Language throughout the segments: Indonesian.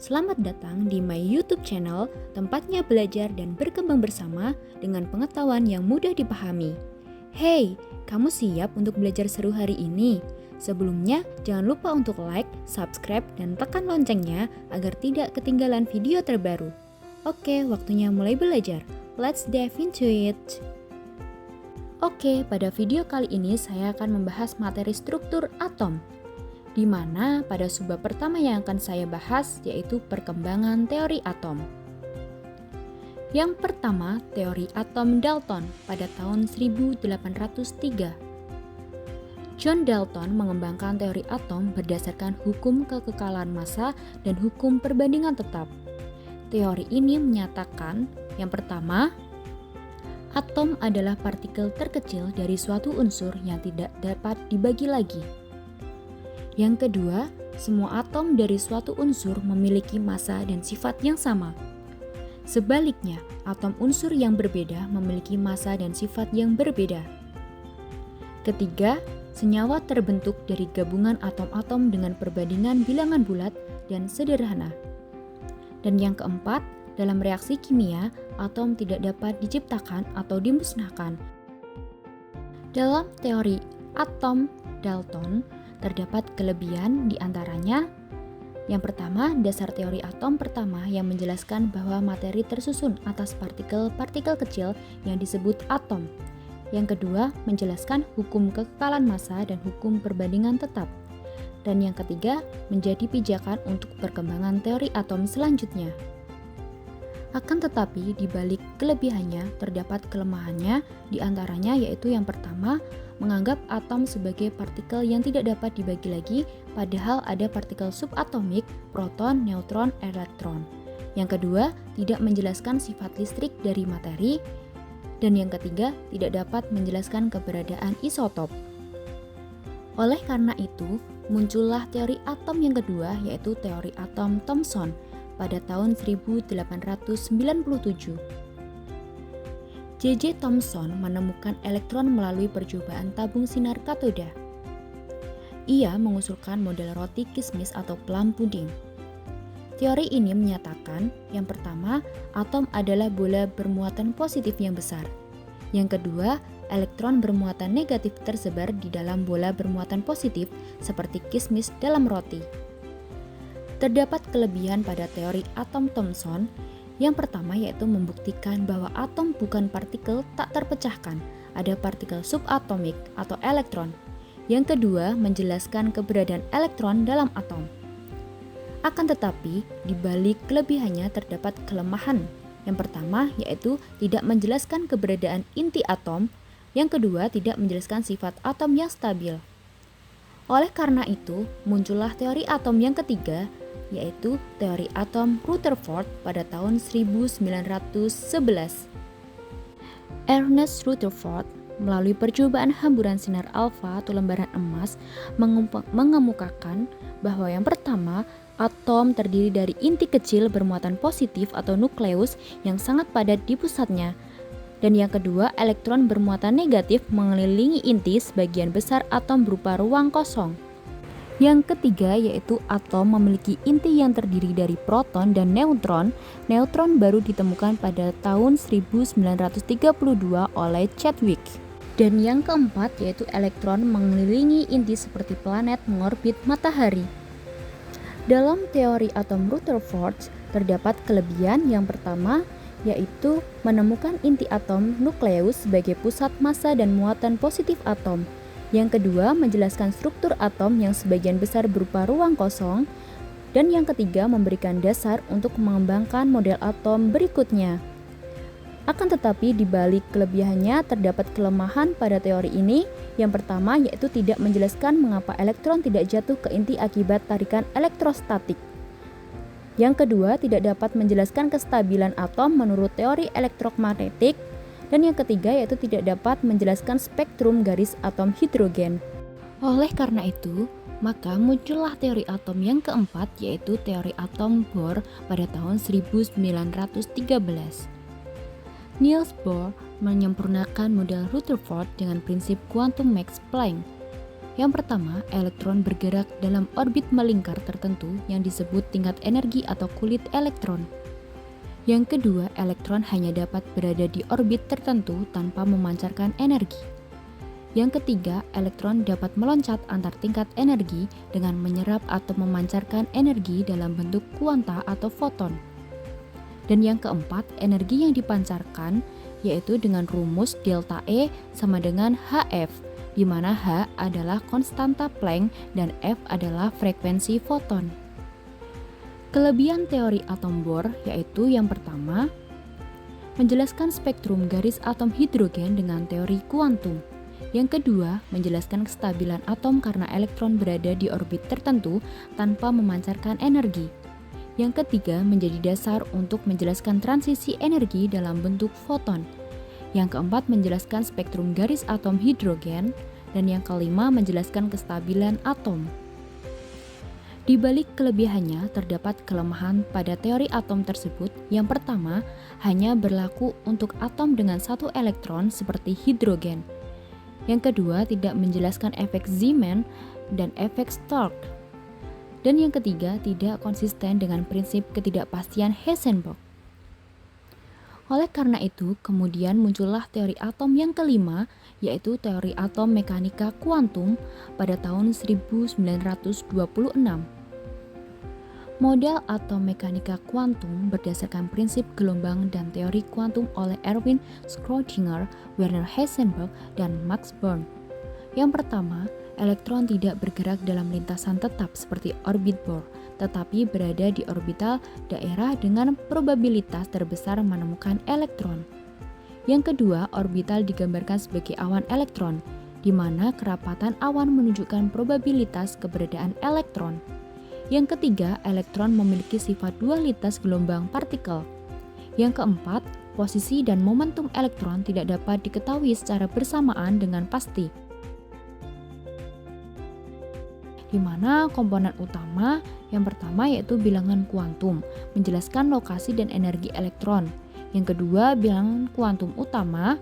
Selamat datang di my YouTube channel, tempatnya belajar dan berkembang bersama dengan pengetahuan yang mudah dipahami. Hey, kamu siap untuk belajar seru hari ini? Sebelumnya, jangan lupa untuk like, subscribe, dan tekan loncengnya agar tidak ketinggalan video terbaru. Oke, waktunya mulai belajar. Let's dive into it. Oke, pada video kali ini saya akan membahas materi struktur atom, di mana pada subbab pertama yang akan saya bahas yaitu perkembangan teori atom. Yang pertama, teori atom Dalton pada tahun 1803. John Dalton mengembangkan teori atom berdasarkan hukum kekekalan massa dan hukum perbandingan tetap. Teori ini menyatakan, yang pertama, atom adalah partikel terkecil dari suatu unsur yang tidak dapat dibagi lagi. Yang kedua, semua atom dari suatu unsur memiliki massa dan sifat yang sama. Sebaliknya, atom unsur yang berbeda memiliki massa dan sifat yang berbeda. Ketiga, senyawa terbentuk dari gabungan atom-atom dengan perbandingan bilangan bulat dan sederhana. Dan yang keempat, dalam reaksi kimia, atom tidak dapat diciptakan atau dimusnahkan. Dalam teori atom Dalton, terdapat kelebihan di antaranya. Yang pertama, dasar teori atom pertama yang menjelaskan bahwa materi tersusun atas partikel-partikel kecil yang disebut atom. Yang kedua, menjelaskan hukum kekekalan massa dan hukum perbandingan tetap. Dan yang ketiga, menjadi pijakan untuk perkembangan teori atom selanjutnya. Akan tetapi, di balik kelebihannya terdapat kelemahannya, di antaranya yaitu yang pertama, menganggap atom sebagai partikel yang tidak dapat dibagi lagi, padahal ada partikel subatomik, proton, neutron, elektron. Yang kedua, tidak menjelaskan sifat listrik dari materi. Dan yang ketiga, tidak dapat menjelaskan keberadaan isotop. Oleh karena itu, muncullah teori atom yang kedua, yaitu teori atom Thomson pada tahun 1897. J.J. Thomson menemukan elektron melalui percobaan tabung sinar katoda. Ia mengusulkan model roti kismis atau plum pudding. Teori ini menyatakan, yang pertama, atom adalah bola bermuatan positif yang besar. Yang kedua, elektron bermuatan negatif tersebar di dalam bola bermuatan positif seperti kismis dalam roti. Terdapat kelebihan pada teori atom Thomson. Yang pertama yaitu membuktikan bahwa atom bukan partikel tak terpecahkan, ada partikel subatomik atau elektron. Yang kedua, menjelaskan keberadaan elektron dalam atom. Akan tetapi, di balik kelebihannya terdapat kelemahan. Yang pertama yaitu tidak menjelaskan keberadaan inti atom. Yang kedua, tidak menjelaskan sifat atom yang stabil. Oleh karena itu, muncullah teori atom yang ketiga, yaitu teori atom Rutherford pada tahun 1911. Ernest Rutherford melalui percobaan hamburan sinar alfa atau lembaran emas mengemukakan bahwa yang pertama, atom terdiri dari inti kecil bermuatan positif atau nukleus yang sangat padat di pusatnya. Dan yang kedua, elektron bermuatan negatif mengelilingi inti sebagian besar atom berupa ruang kosong. Yang ketiga yaitu atom memiliki inti yang terdiri dari proton dan neutron. Neutron baru ditemukan pada tahun 1932 oleh Chadwick. Dan yang keempat yaitu elektron mengelilingi inti seperti planet mengorbit matahari. Dalam teori atom Rutherford terdapat kelebihan. Yang pertama yaitu menemukan inti atom nukleus sebagai pusat massa dan muatan positif atom. Yang kedua, menjelaskan struktur atom yang sebagian besar berupa ruang kosong. Dan yang ketiga, memberikan dasar untuk mengembangkan model atom berikutnya. Akan tetapi, di balik kelebihannya terdapat kelemahan pada teori ini. Yang pertama, yaitu tidak menjelaskan mengapa elektron tidak jatuh ke inti akibat tarikan elektrostatik. Yang kedua, tidak dapat menjelaskan kestabilan atom menurut teori elektromagnetik. Dan yang ketiga yaitu tidak dapat menjelaskan spektrum garis atom hidrogen. Oleh karena itu, maka muncullah teori atom yang keempat yaitu teori atom Bohr pada tahun 1913. Niels Bohr menyempurnakan model Rutherford dengan prinsip kuantum Max Planck. Yang pertama, elektron bergerak dalam orbit melingkar tertentu yang disebut tingkat energi atau kulit elektron. Yang kedua, elektron hanya dapat berada di orbit tertentu tanpa memancarkan energi. Yang ketiga, elektron dapat meloncat antar tingkat energi dengan menyerap atau memancarkan energi dalam bentuk kuanta atau foton. Dan yang keempat, energi yang dipancarkan yaitu dengan rumus delta E sama dengan Hf, di mana H adalah konstanta Planck dan F adalah frekuensi foton. Kelebihan teori atom Bohr yaitu yang pertama, menjelaskan spektrum garis atom hidrogen dengan teori kuantum. Yang kedua, menjelaskan kestabilan atom karena elektron berada di orbit tertentu tanpa memancarkan energi. Yang ketiga, menjadi dasar untuk menjelaskan transisi energi dalam bentuk foton. Yang keempat, menjelaskan spektrum garis atom hidrogen. Dan yang kelima, menjelaskan kestabilan atom. Di balik kelebihannya, terdapat kelemahan pada teori atom tersebut. Yang pertama, hanya berlaku untuk atom dengan satu elektron seperti hidrogen. Yang kedua, tidak menjelaskan efek Zeeman dan efek Stark. Dan yang ketiga, tidak konsisten dengan prinsip ketidakpastian Heisenberg. Oleh karena itu, kemudian muncullah teori atom yang kelima, yaitu teori atom mekanika kuantum pada tahun 1926. Model atom mekanika kuantum berdasarkan prinsip gelombang dan teori kuantum oleh Erwin Schrödinger, Werner Heisenberg, dan Max Born. Yang pertama, elektron tidak bergerak dalam lintasan tetap seperti orbit Bohr, tetapi berada di orbital daerah dengan probabilitas terbesar menemukan elektron. Yang kedua, orbital digambarkan sebagai awan elektron, di mana kerapatan awan menunjukkan probabilitas keberadaan elektron. Yang ketiga, elektron memiliki sifat dualitas gelombang partikel. Yang keempat, posisi dan momentum elektron tidak dapat diketahui secara bersamaan dengan pasti, di mana komponen utama yang pertama yaitu bilangan kuantum, menjelaskan lokasi dan energi elektron. Yang kedua, bilangan kuantum utama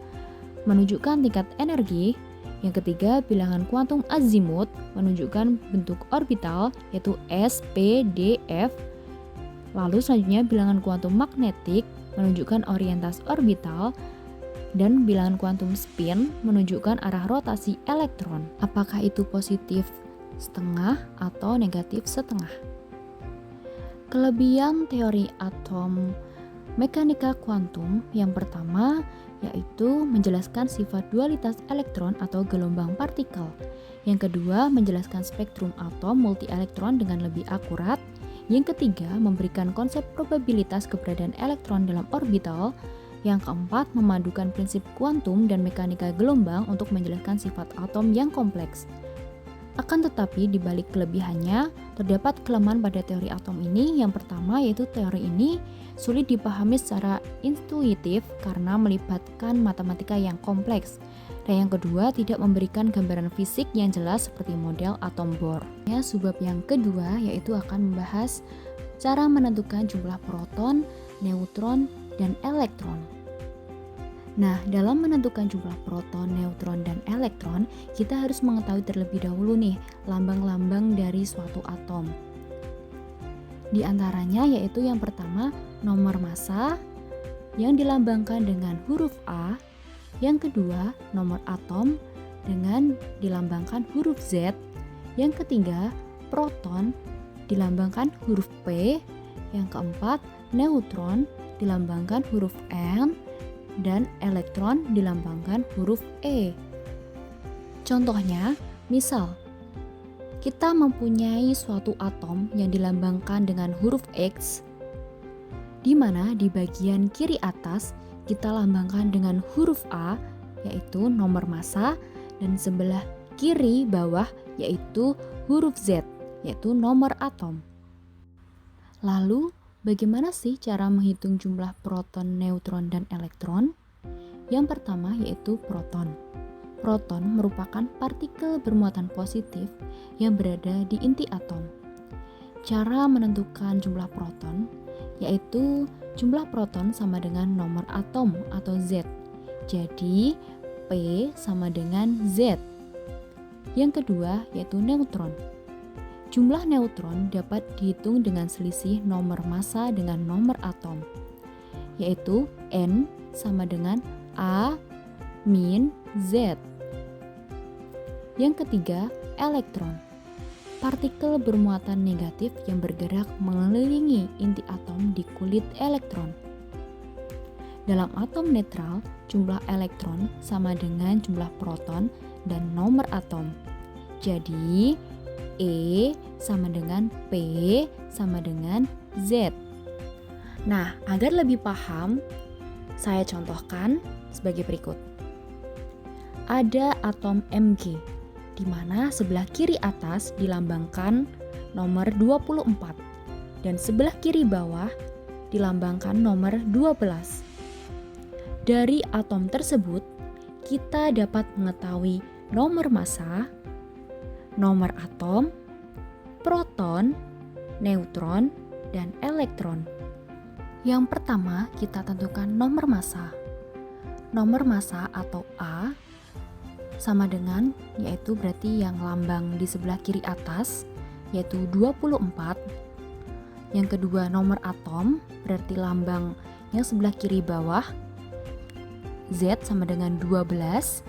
menunjukkan tingkat energi. Yang ketiga, bilangan kuantum azimut menunjukkan bentuk orbital yaitu s, p, d, f. Lalu selanjutnya bilangan kuantum magnetik menunjukkan orientasi orbital dan bilangan kuantum spin menunjukkan arah rotasi elektron. Apakah itu positif setengah atau negatif setengah? Kelebihan teori atom mekanika kuantum yang pertama yaitu menjelaskan sifat dualitas elektron atau gelombang partikel. Yang kedua, menjelaskan spektrum atom multi-elektron dengan lebih akurat. Yang ketiga, memberikan konsep probabilitas keberadaan elektron dalam orbital. Yang keempat, memadukan prinsip kuantum dan mekanika gelombang untuk menjelaskan sifat atom yang kompleks. Akan tetapi, di balik kelebihannya, terdapat kelemahan pada teori atom ini. Yang pertama yaitu teori ini sulit dipahami secara intuitif karena melibatkan matematika yang kompleks. Dan yang kedua, tidak memberikan gambaran fisik yang jelas seperti model atom Bohr. Subbab yang kedua yaitu akan membahas cara menentukan jumlah proton, neutron, dan elektron. Nah, dalam menentukan jumlah proton, neutron, dan elektron, kita harus mengetahui terlebih dahulu nih lambang-lambang dari suatu atom. Di antaranya yaitu yang pertama, nomor massa yang dilambangkan dengan huruf A. Yang kedua, nomor atom dengan dilambangkan huruf Z. Yang ketiga, proton dilambangkan huruf P. Yang keempat, neutron dilambangkan huruf N. Dan elektron dilambangkan huruf E. Contohnya, misal kita mempunyai suatu atom yang dilambangkan dengan huruf X, di mana di bagian kiri atas kita lambangkan dengan huruf A, yaitu nomor massa, dan sebelah kiri bawah yaitu huruf Z, yaitu nomor atom. Lalu, bagaimana sih cara menghitung jumlah proton, neutron, dan elektron? Yang pertama yaitu proton. Proton merupakan partikel bermuatan positif yang berada di inti atom. Cara menentukan jumlah proton yaitu jumlah proton sama dengan nomor atom atau Z. Jadi, P sama dengan Z. Yang kedua yaitu neutron. Jumlah neutron dapat dihitung dengan selisih nomor massa dengan nomor atom, yaitu N sama dengan A min Z. Yang ketiga, elektron. Partikel bermuatan negatif yang bergerak mengelilingi inti atom di kulit elektron. Dalam atom netral, jumlah elektron sama dengan jumlah proton dan nomor atom. Jadi, E sama dengan P sama dengan Z. Nah, agar lebih paham, saya contohkan sebagai berikut. Ada atom Mg, di mana sebelah kiri atas dilambangkan nomor 24 dan sebelah kiri bawah dilambangkan nomor 12. Dari atom tersebut, kita dapat mengetahui nomor massa, nomor atom, proton, neutron, dan elektron. Yang pertama, kita tentukan nomor massa. Nomor massa atau A sama dengan, yaitu berarti yang lambang di sebelah kiri atas, yaitu 24. Yang kedua, nomor atom, berarti lambang yang sebelah kiri bawah, Z sama dengan 12.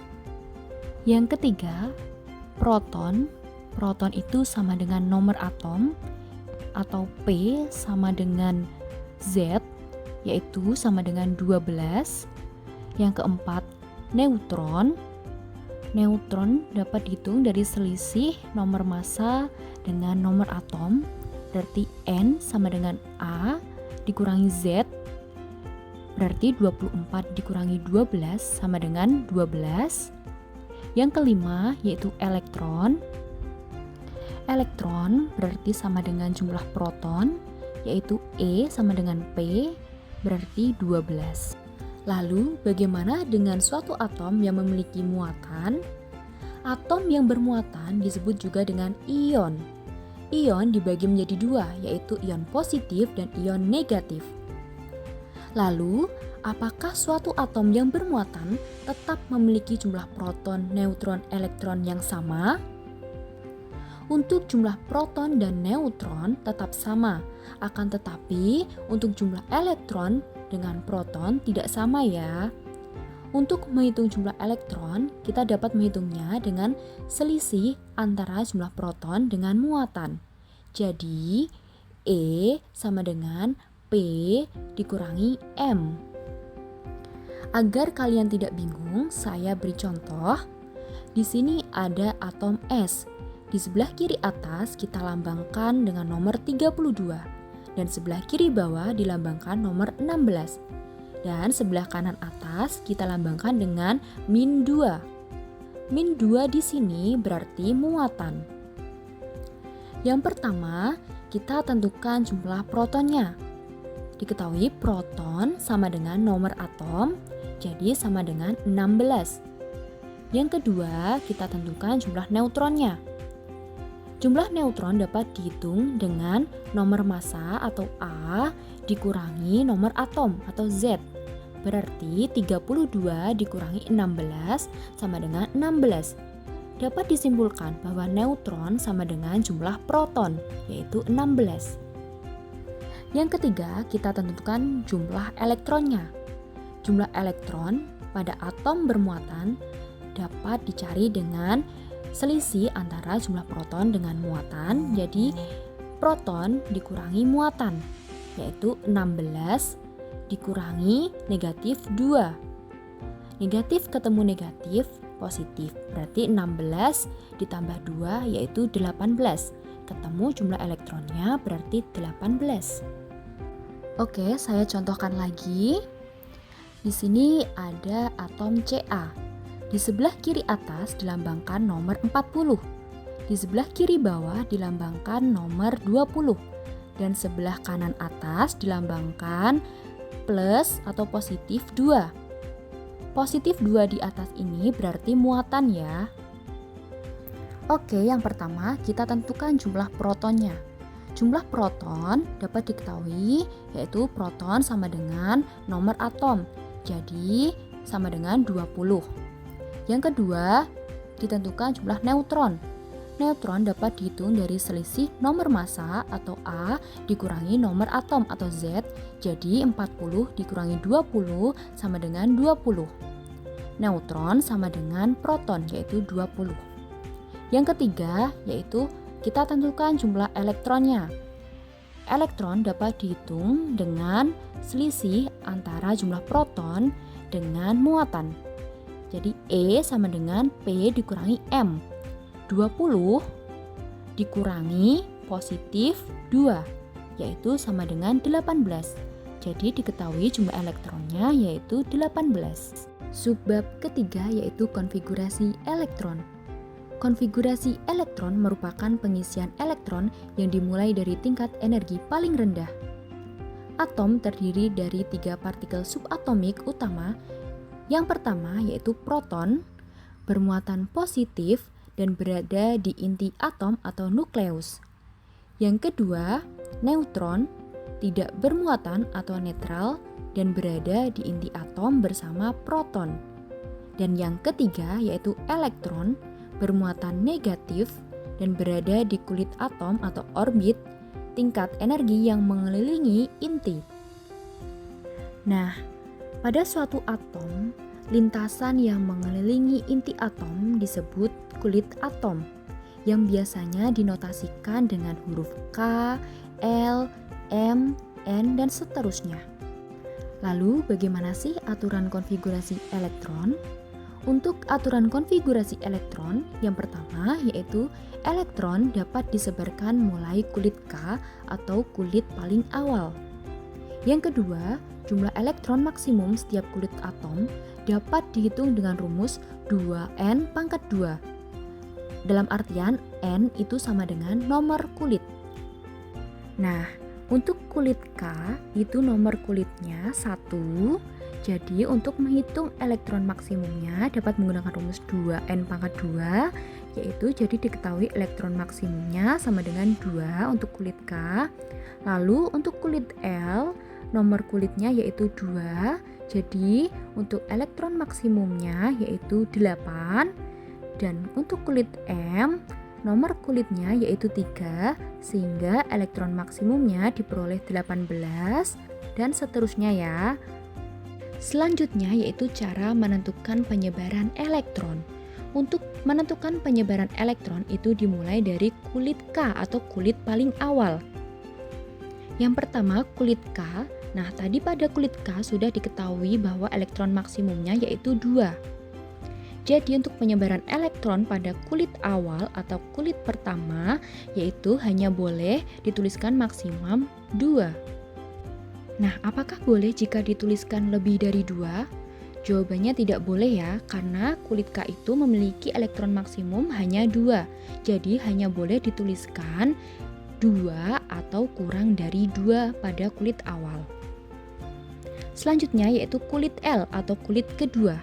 Yang ketiga, proton. Proton itu sama dengan nomor atom, atau P sama dengan Z, yaitu sama dengan 12. Yang keempat, neutron. Neutron dapat dihitung dari selisih nomor massa dengan nomor atom, berarti N sama dengan A dikurangi Z, berarti 24 dikurangi 12 sama dengan 12. Yang kelima yaitu elektron. Elektron berarti sama dengan jumlah proton, yaitu E sama dengan P, berarti 12. Lalu bagaimana dengan suatu atom yang memiliki muatan? Atom yang bermuatan disebut juga dengan ion. Ion dibagi menjadi dua, yaitu ion positif dan ion negatif. Lalu, apakah suatu atom yang bermuatan tetap memiliki jumlah proton, neutron, elektron yang sama? Untuk jumlah proton dan neutron tetap sama, akan tetapi untuk jumlah elektron dengan proton tidak sama ya. Untuk menghitung jumlah elektron, kita dapat menghitungnya dengan selisih antara jumlah proton dengan muatan. Jadi, E sama dengan P dikurangi M. Agar kalian tidak bingung, saya beri contoh. Di sini ada atom S. Di sebelah kiri atas kita lambangkan dengan nomor 32 dan sebelah kiri bawah dilambangkan nomor 16. Dan sebelah kanan atas kita lambangkan dengan min 2. Min 2 di sini berarti muatan. Yang pertama, kita tentukan jumlah protonnya. Diketahui proton sama dengan nomor atom, jadi sama dengan 16. Yang kedua, kita tentukan jumlah neutronnya. Jumlah neutron dapat dihitung dengan nomor massa atau A dikurangi nomor atom atau Z. Berarti 32 dikurangi 16 sama dengan 16. Dapat disimpulkan bahwa neutron sama dengan jumlah proton, yaitu 16. Yang ketiga, kita tentukan jumlah elektronnya. Jumlah elektron pada atom bermuatan dapat dicari dengan selisih antara jumlah proton dengan muatan, jadi proton dikurangi muatan, yaitu 16 dikurangi negatif 2. Negatif ketemu negatif, positif, berarti 16 ditambah 2 yaitu 18. Ketemu jumlah elektronnya berarti 18. Oke, saya contohkan lagi. Di sini ada atom Ca. Di sebelah kiri atas dilambangkan nomor 40. Di sebelah kiri bawah dilambangkan nomor 20. Dan sebelah kanan atas dilambangkan plus atau positif 2. Positif 2 di atas ini berarti muatan ya. Oke, yang pertama kita tentukan jumlah protonnya. Jumlah proton dapat diketahui yaitu proton sama dengan nomor atom. Jadi sama dengan 20. Yang kedua, ditentukan jumlah neutron. Neutron dapat dihitung dari selisih nomor massa atau A dikurangi nomor atom atau Z, jadi 40 dikurangi 20 sama dengan 20. Neutron sama dengan proton, yaitu 20. Yang ketiga, yaitu kita tentukan jumlah elektronnya. Elektron dapat dihitung dengan selisih antara jumlah proton dengan muatan. Jadi E sama dengan P dikurangi M. 20 dikurangi positif 2, yaitu sama dengan 18. Jadi diketahui jumlah elektronnya yaitu 18. Subbab ketiga yaitu konfigurasi elektron. Konfigurasi elektron merupakan pengisian elektron yang dimulai dari tingkat energi paling rendah. Atom terdiri dari 3 partikel subatomik utama. Yang pertama yaitu proton, bermuatan positif dan berada di inti atom atau nukleus. Yang kedua, neutron, tidak bermuatan atau netral dan berada di inti atom bersama proton. Dan yang ketiga yaitu elektron, bermuatan negatif dan berada di kulit atom atau orbit, tingkat energi yang mengelilingi inti. Nah, pada suatu atom, lintasan yang mengelilingi inti atom disebut kulit atom, yang biasanya dinotasikan dengan huruf K, L, M, N, dan seterusnya. Lalu, bagaimana sih aturan konfigurasi elektron? Untuk aturan konfigurasi elektron, yang pertama yaitu elektron dapat disebarkan mulai kulit K atau kulit paling awal. Yang kedua, jumlah elektron maksimum setiap kulit atom dapat dihitung dengan rumus 2N pangkat 2. Dalam artian N itu sama dengan nomor kulit. Nah, untuk kulit K itu nomor kulitnya 1. Jadi untuk menghitung elektron maksimumnya dapat menggunakan rumus 2N pangkat 2, yaitu jadi diketahui elektron maksimumnya sama dengan 2 untuk kulit K. Lalu untuk kulit L, nomor kulitnya yaitu 2, jadi untuk elektron maksimumnya yaitu 8. Dan untuk kulit M, nomor kulitnya yaitu 3, sehingga elektron maksimumnya diperoleh 18, dan seterusnya ya. Selanjutnya yaitu cara menentukan penyebaran elektron. Untuk menentukan penyebaran elektron itu dimulai dari kulit K atau kulit paling awal. Yang pertama kulit K. Nah, tadi pada kulit K sudah diketahui bahwa elektron maksimumnya yaitu 2. Jadi untuk penyebaran elektron pada kulit awal atau kulit pertama yaitu hanya boleh dituliskan maksimum 2. Nah, apakah boleh jika dituliskan lebih dari 2? Jawabannya tidak boleh ya, karena kulit K itu memiliki elektron maksimum hanya 2. Jadi hanya boleh dituliskan 2 atau kurang dari 2 pada kulit awal. Selanjutnya yaitu kulit L atau kulit kedua.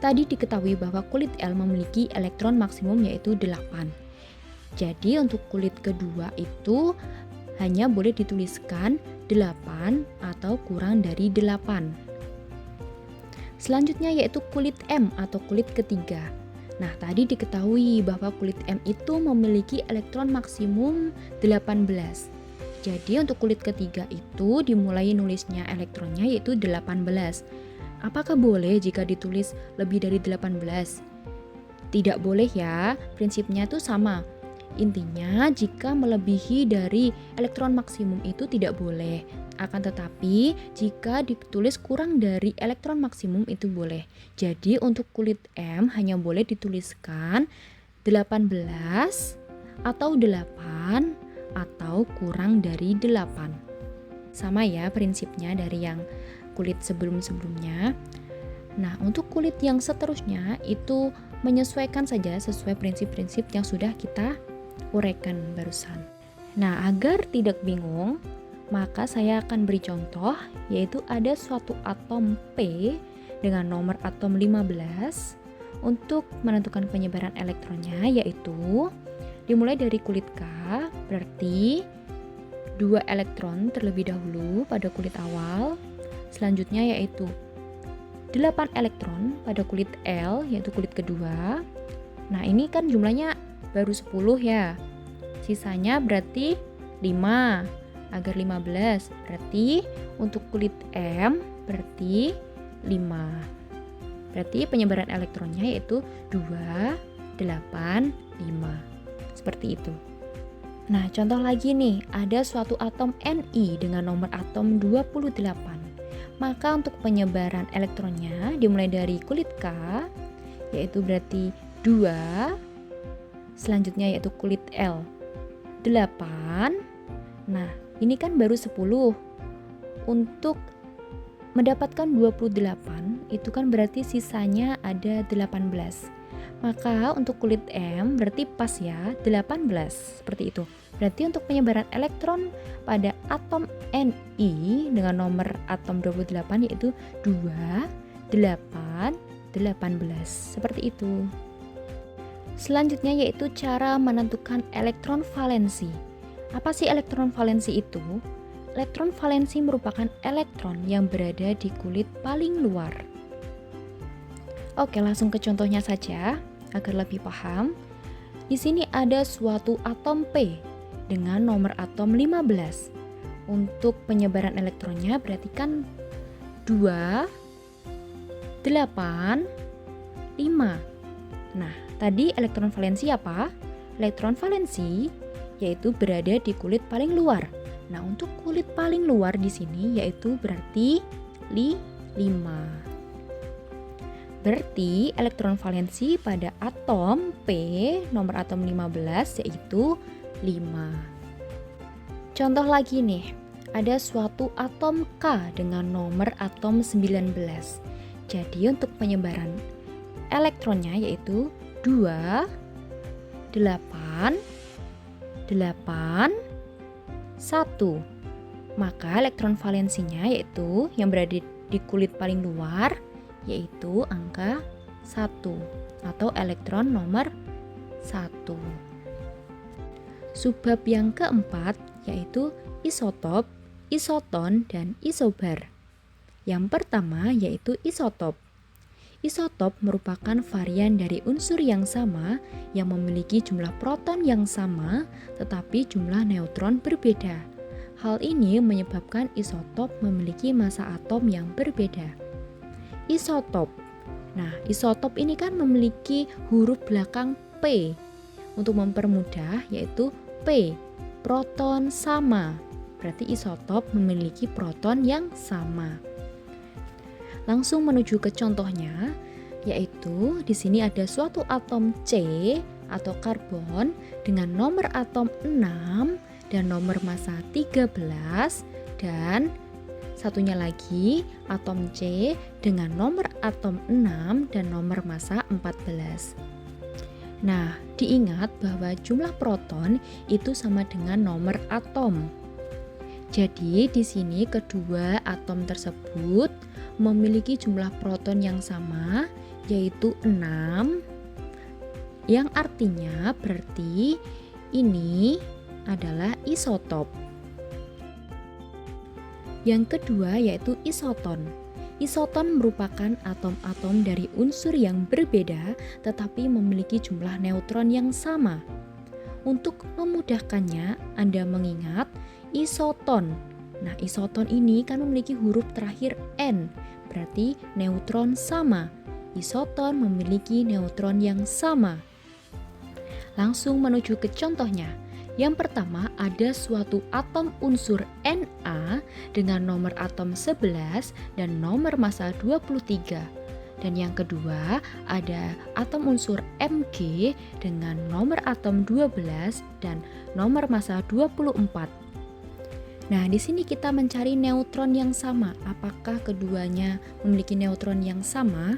Tadi diketahui bahwa kulit L memiliki elektron maksimum yaitu 8. Jadi untuk kulit kedua itu hanya boleh dituliskan 8 atau kurang dari 8. Selanjutnya yaitu kulit M atau kulit ketiga. Nah, tadi diketahui bahwa kulit M itu memiliki elektron maksimum 18. Jadi untuk kulit ketiga itu dimulai nulisnya elektronnya yaitu 18. Apakah boleh jika ditulis lebih dari 18? Tidak boleh ya, prinsipnya itu sama. Intinya jika melebihi dari elektron maksimum itu tidak boleh. Akan tetapi jika ditulis kurang dari elektron maksimum itu boleh. Jadi untuk kulit M hanya boleh dituliskan 18 atau 8 atau kurang dari 8. Sama ya prinsipnya dari yang kulit sebelum-sebelumnya. Nah, untuk kulit yang seterusnya itu menyesuaikan saja sesuai prinsip-prinsip yang sudah kita uraikan barusan. Nah, agar tidak bingung, maka saya akan beri contoh, yaitu ada suatu atom P dengan nomor atom 15 untuk menentukan penyebaran elektronnya, yaitu dimulai dari kulit K, berarti 2 elektron terlebih dahulu pada kulit awal, selanjutnya yaitu 8 elektron pada kulit L, yaitu kulit kedua, Nah, ini kan jumlahnya baru 10 ya. Sisanya berarti 5. Agar 15. Berarti untuk kulit M berarti 5. Berarti penyebaran elektronnya yaitu 2, 8, 5. Seperti itu. Nah, contoh lagi nih, ada suatu atom Ni dengan nomor atom 28. Maka untuk penyebaran elektronnya dimulai dari kulit K, yaitu berarti 2. Selanjutnya yaitu kulit L, 8. Nah, ini kan baru 10. Untuk mendapatkan 28, itu kan berarti sisanya ada 18. Maka untuk kulit M berarti pas ya, 18. Seperti itu. Berarti untuk penyebaran elektron pada atom Ni dengan nomor atom 28 yaitu 2, 8, 18. Seperti itu. Selanjutnya yaitu cara menentukan elektron valensi. Apa sih elektron valensi itu? Elektron valensi merupakan elektron yang berada di kulit paling luar. Oke, langsung ke contohnya saja agar lebih paham. Di sini ada suatu atom P dengan nomor atom 15. Untuk penyebaran elektronnya berarti kan 2, 8, 5. Nah, tadi elektron valensi apa? Elektron valensi yaitu berada di kulit paling luar. Nah, untuk kulit paling luar di sini yaitu berarti 5. Berarti elektron valensi pada atom P nomor atom 15 yaitu 5. Contoh lagi nih, ada suatu atom K dengan nomor atom 19. Jadi untuk penyebaran elektronnya yaitu 2, 8, 8, 1. Maka elektron valensinya yaitu yang berada di kulit paling luar yaitu angka 1 atau elektron nomor 1. Subbab yang keempat yaitu isotop, isoton, dan isobar. Yang pertama yaitu isotop. Isotop merupakan varian dari unsur yang sama yang memiliki jumlah proton yang sama tetapi jumlah neutron berbeda. Hal ini menyebabkan isotop memiliki massa atom yang berbeda. Isotop. Nah, isotop ini kan memiliki huruf belakang P. Untuk mempermudah yaitu P, proton sama. Berarti isotop memiliki proton yang sama. Langsung menuju ke contohnya, yaitu di sini ada suatu atom C atau karbon dengan nomor atom 6 dan nomor massa 13 dan satunya lagi atom C dengan nomor atom 6 dan nomor massa 14. Nah, diingat bahwa jumlah proton itu sama dengan nomor atom. Jadi di sini kedua atom tersebut memiliki jumlah proton yang sama yaitu 6, yang artinya berarti ini adalah isotop. Yang kedua yaitu isoton. Isoton merupakan atom-atom dari unsur yang berbeda tetapi memiliki jumlah neutron yang sama. Untuk memudahkannya, Anda mengingat isoton. Nah, isoton ini kan memiliki huruf terakhir N, berarti neutron sama. Isoton memiliki neutron yang sama. Langsung menuju ke contohnya. Yang pertama ada suatu atom unsur Na dengan nomor atom 11 dan nomor massa 23. Dan yang kedua ada atom unsur Mg dengan nomor atom 12 dan nomor massa 24. Nah, di sini kita mencari neutron yang sama. Apakah keduanya memiliki neutron yang sama?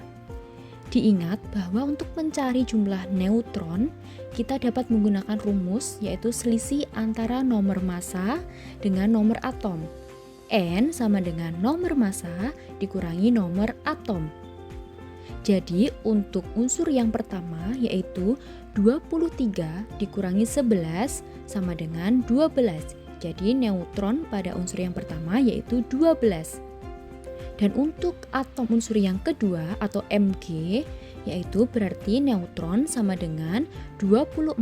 Diingat bahwa untuk mencari jumlah neutron, kita dapat menggunakan rumus yaitu selisih antara nomor massa dengan nomor atom. N sama dengan nomor massa dikurangi nomor atom. Jadi untuk unsur yang pertama yaitu 23 dikurangi 11 sama dengan 12. Jadi neutron pada unsur yang pertama yaitu 12. Dan untuk atom unsur yang kedua atau Mg yaitu berarti neutron sama dengan 24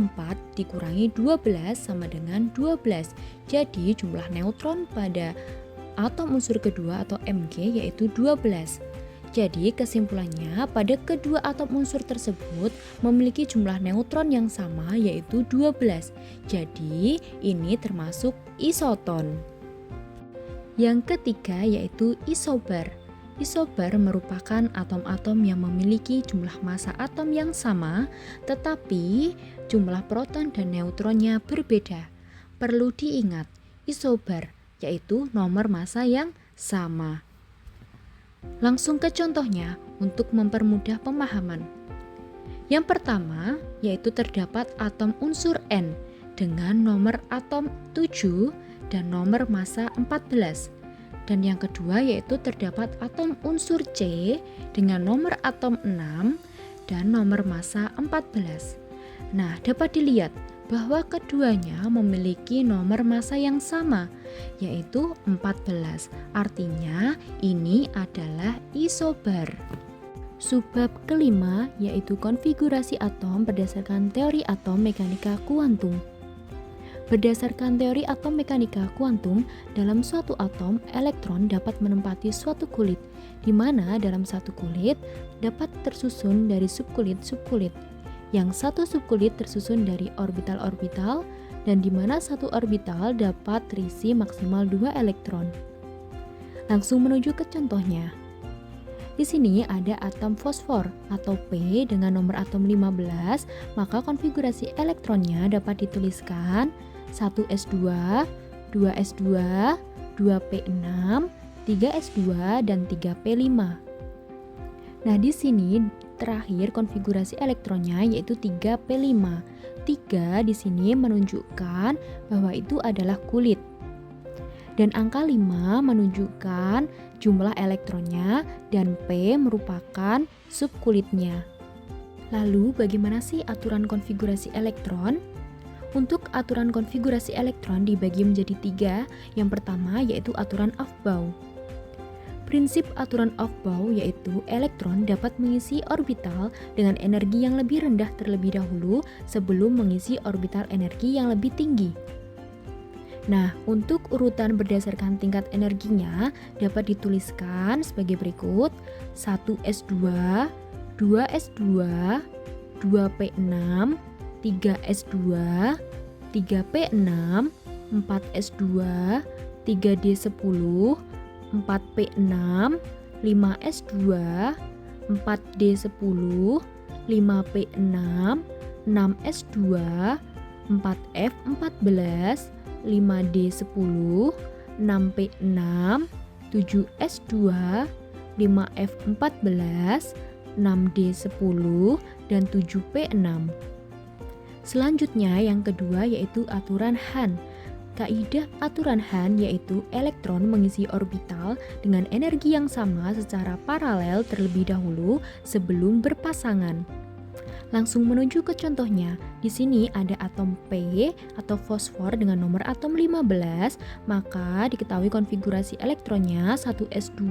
dikurangi 12 sama dengan 12. Jadi jumlah neutron pada atom unsur kedua atau Mg yaitu 12. Jadi kesimpulannya pada kedua atom unsur tersebut memiliki jumlah neutron yang sama yaitu 12. Jadi ini termasuk isoton. Yang ketiga yaitu isobar. Isobar merupakan atom-atom yang memiliki jumlah massa atom yang sama, tetapi jumlah proton dan neutronnya berbeda. Perlu diingat, isobar yaitu nomor massa yang sama. Langsung ke contohnya untuk mempermudah pemahaman. Yang pertama yaitu terdapat atom unsur N dengan nomor atom 7 dan nomor massa 14. Dan yang kedua yaitu terdapat atom unsur C dengan nomor atom 6 dan nomor massa 14. Nah, dapat dilihat bahwa keduanya memiliki nomor massa yang sama, yaitu 14. Artinya ini adalah isobar. Subbab kelima yaitu konfigurasi atom berdasarkan teori atom mekanika kuantum. Berdasarkan teori atom mekanika kuantum, dalam suatu atom, elektron dapat menempati suatu kulit, di mana dalam satu kulit dapat tersusun dari subkulit-subkulit. Yang satu subkulit tersusun dari orbital-orbital, dan di mana satu orbital dapat terisi maksimal 2 elektron. Langsung menuju ke contohnya. Di sini ada atom fosfor atau P dengan nomor atom 15, maka konfigurasi elektronnya dapat dituliskan 1s2, 2s2, 2p6, 3s2 dan 3p5. Nah, di sini terakhir konfigurasi elektronnya yaitu 3p5. 3 di sini menunjukkan bahwa itu adalah kulit. Dan angka 5 menunjukkan jumlah elektronnya dan P merupakan subkulitnya. Lalu bagaimana sih aturan konfigurasi elektron? Untuk aturan konfigurasi elektron dibagi menjadi 3. Yang pertama yaitu aturan Aufbau. Prinsip aturan Aufbau yaitu elektron dapat mengisi orbital dengan energi yang lebih rendah terlebih dahulu sebelum mengisi orbital energi yang lebih tinggi. Nah, untuk urutan berdasarkan tingkat energinya dapat dituliskan sebagai berikut: 1s2, 2s2, 2p6, 3s2, 3p6, 4s2, 3d10, 4p6, 5s2, 4d10, 5p6, 6s2, 4f14, 5d10, 6p6, 7s2, 5f14, 6d10, dan 7p6. Selanjutnya yang kedua yaitu aturan Hahn. Kaidah aturan Hahn yaitu elektron mengisi orbital dengan energi yang sama secara paralel terlebih dahulu sebelum berpasangan. Langsung menuju ke contohnya. Di sini ada atom P atau fosfor dengan nomor atom 15, maka diketahui konfigurasi elektronnya 1s2,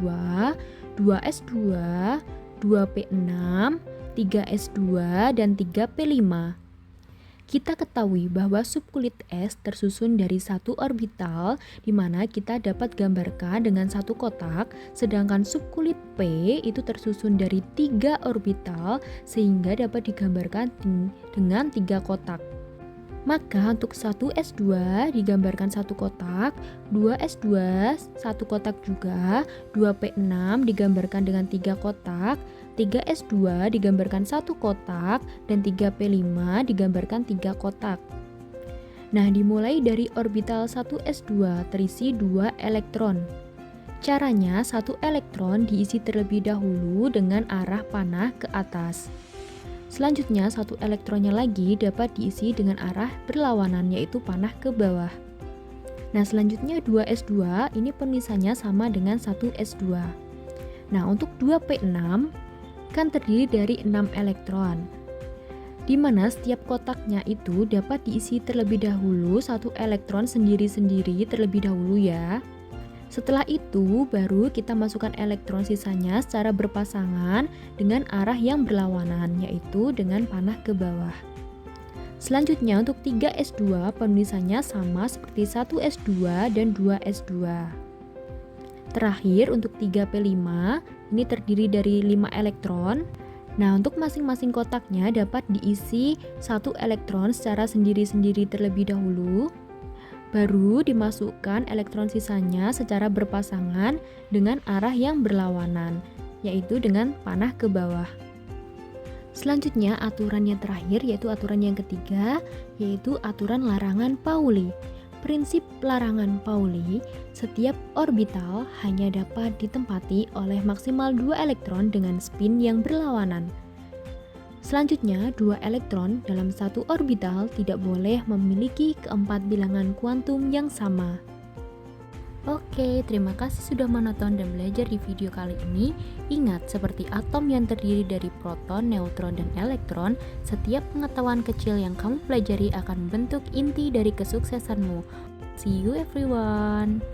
2s2, 2p6, 3s2 dan 3p5. Kita ketahui bahwa subkulit S tersusun dari satu orbital di mana kita dapat gambarkan dengan satu kotak, sedangkan subkulit P itu tersusun dari 3 orbital sehingga dapat digambarkan dengan 3 kotak. Maka untuk 1s2 digambarkan satu kotak, 2s2 satu kotak juga, 2p6 digambarkan dengan 3 kotak, 3s2 digambarkan satu kotak, dan 3p5 digambarkan 3 kotak. Nah, dimulai dari orbital 1s2 terisi 2 elektron. Caranya, satu elektron diisi terlebih dahulu dengan arah panah ke atas. Selanjutnya, satu elektronnya lagi dapat diisi dengan arah berlawanan, yaitu panah ke bawah. Nah, selanjutnya 2s2 ini penulisannya sama dengan 1s2. Nah, untuk 2p6 kan terdiri dari 6 elektron, di mana setiap kotaknya itu dapat diisi terlebih dahulu satu elektron sendiri-sendiri terlebih dahulu ya. Setelah itu, baru kita masukkan elektron sisanya secara berpasangan dengan arah yang berlawanan, yaitu dengan panah ke bawah. Selanjutnya untuk 3s2 penulisannya sama seperti 1s2 dan 2s2. Terakhir untuk 3p5, ini terdiri dari 5 elektron. Nah, untuk masing-masing kotaknya dapat diisi 1 elektron secara sendiri-sendiri terlebih dahulu. Baru dimasukkan elektron sisanya secara berpasangan dengan arah yang berlawanan, yaitu dengan panah ke bawah. Selanjutnya aturan yang terakhir yaitu aturan yang ketiga, yaitu aturan larangan Pauli. Prinsip larangan Pauli, setiap orbital hanya dapat ditempati oleh maksimal 2 elektron dengan spin yang berlawanan. Selanjutnya, 2 elektron dalam satu orbital tidak boleh memiliki keempat bilangan kuantum yang sama. Oke, terima kasih sudah menonton dan belajar di video kali ini. Ingat, seperti atom yang terdiri dari proton, neutron, dan elektron, setiap pengetahuan kecil yang kamu pelajari akan membentuk inti dari kesuksesanmu. See you everyone!